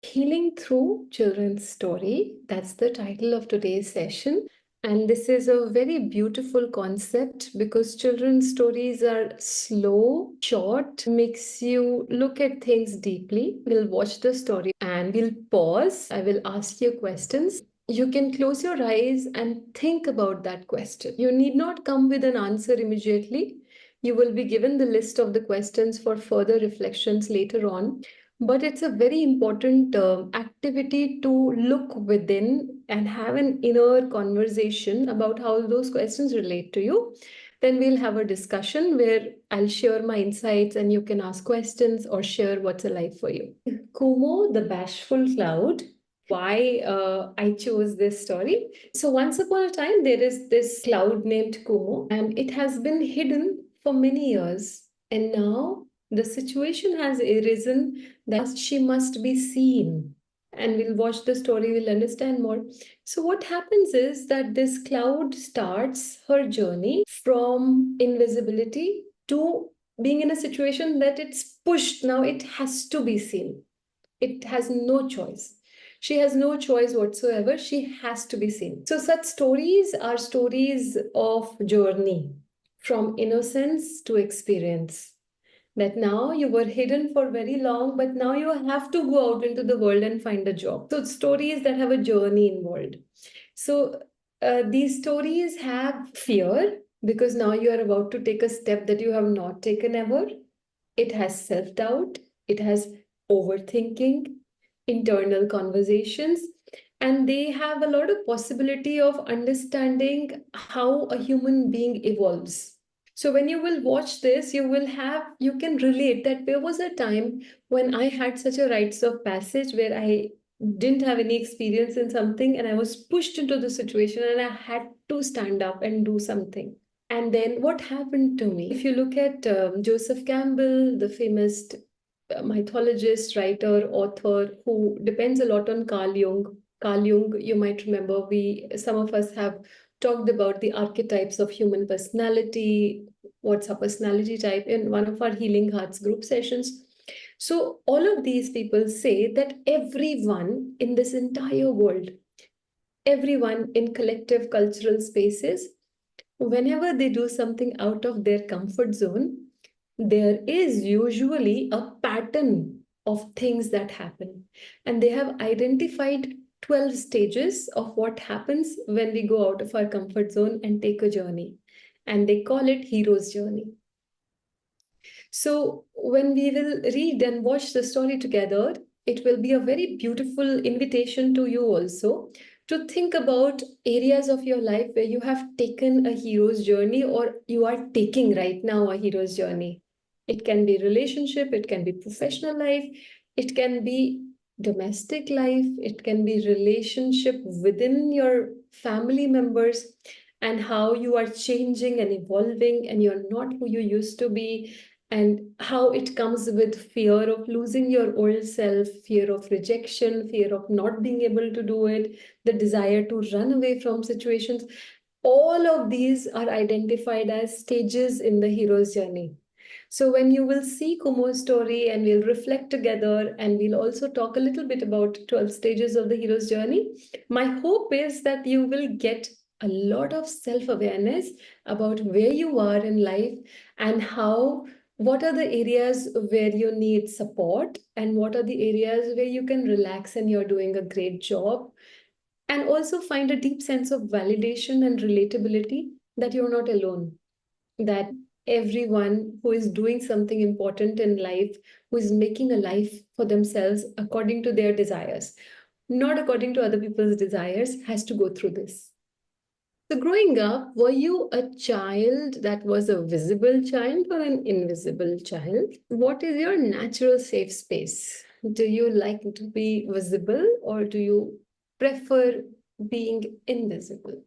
Healing Through Children's Story. That's the title of today's session. And this is a very beautiful concept because children's stories are slow, short, makes you look at things deeply. We'll watch the story and we'll pause. I will ask you questions. You can close your eyes and think about that question. You need not come with an answer immediately. You will be given the list of the questions for further reflections later on. But it's a very important activity to look within and have an inner conversation about how those questions relate to you. Then we'll have a discussion where I'll share my insights and you can ask questions or share what's alive for you. Kumo, the bashful cloud. Why I chose this story. So, once upon a time, there is this cloud named Kumo, and it has been hidden for many years. And now the situation has arisen that she must be seen. And we'll watch the story, we'll understand more. So, what happens is that this cloud starts her journey from invisibility to being in a situation that it's pushed. Now it has to be seen. It has no choice. She has no choice whatsoever. She has to be seen. So, such stories are stories of journey from innocence to experience, that now you were hidden for very long, but now you have to go out into the world and find a job. So stories that have a journey involved. So these stories have fear because now you are about to take a step that you have not taken ever. It has self-doubt. It has overthinking, internal conversations, and they have a lot of possibility of understanding how a human being evolves. So when you will watch this, you can relate that there was a time when I had such a rites of passage where I didn't have any experience in something and I was pushed into the situation and I had to stand up and do something. And then what happened to me? If you look at Joseph Campbell, the famous mythologist, writer, author who depends a lot on Carl Jung. Carl Jung, you might remember, some of us have talked about the archetypes of human personality, what's our personality type in one of our Healing Hearts group sessions. So all of these people say that everyone in this entire world, everyone in collective cultural spaces, whenever they do something out of their comfort zone, there is usually a pattern of things that happen. And they have identified 12 stages of what happens when we go out of our comfort zone and take a journey. And they call it hero's journey. So when we will read and watch the story together, it will be a very beautiful invitation to you also to think about areas of your life where you have taken a hero's journey or you are taking right now a hero's journey. It can be relationship, it can be professional life, it can be domestic life, it can be relationship within your family members, and how you are changing and evolving and you're not who you used to be, and how it comes with fear of losing your old self, fear of rejection, fear of not being able to do it, the desire to run away from situations. All of these are identified as stages in the hero's journey. So when you will see Kumo's story and we'll reflect together and we'll also talk a little bit about 12 stages of the hero's journey, my hope is that you will get a lot of self-awareness about where you are in life and what are the areas where you need support and what are the areas where you can relax and you're doing a great job, and also find a deep sense of validation and relatability that you're not alone, that everyone who is doing something important in life, who is making a life for themselves according to their desires, not according to other people's desires, has to go through this. So growing up, were you a child that was a visible child or an invisible child? What is your natural safe space? Do you like to be visible or do you prefer being invisible?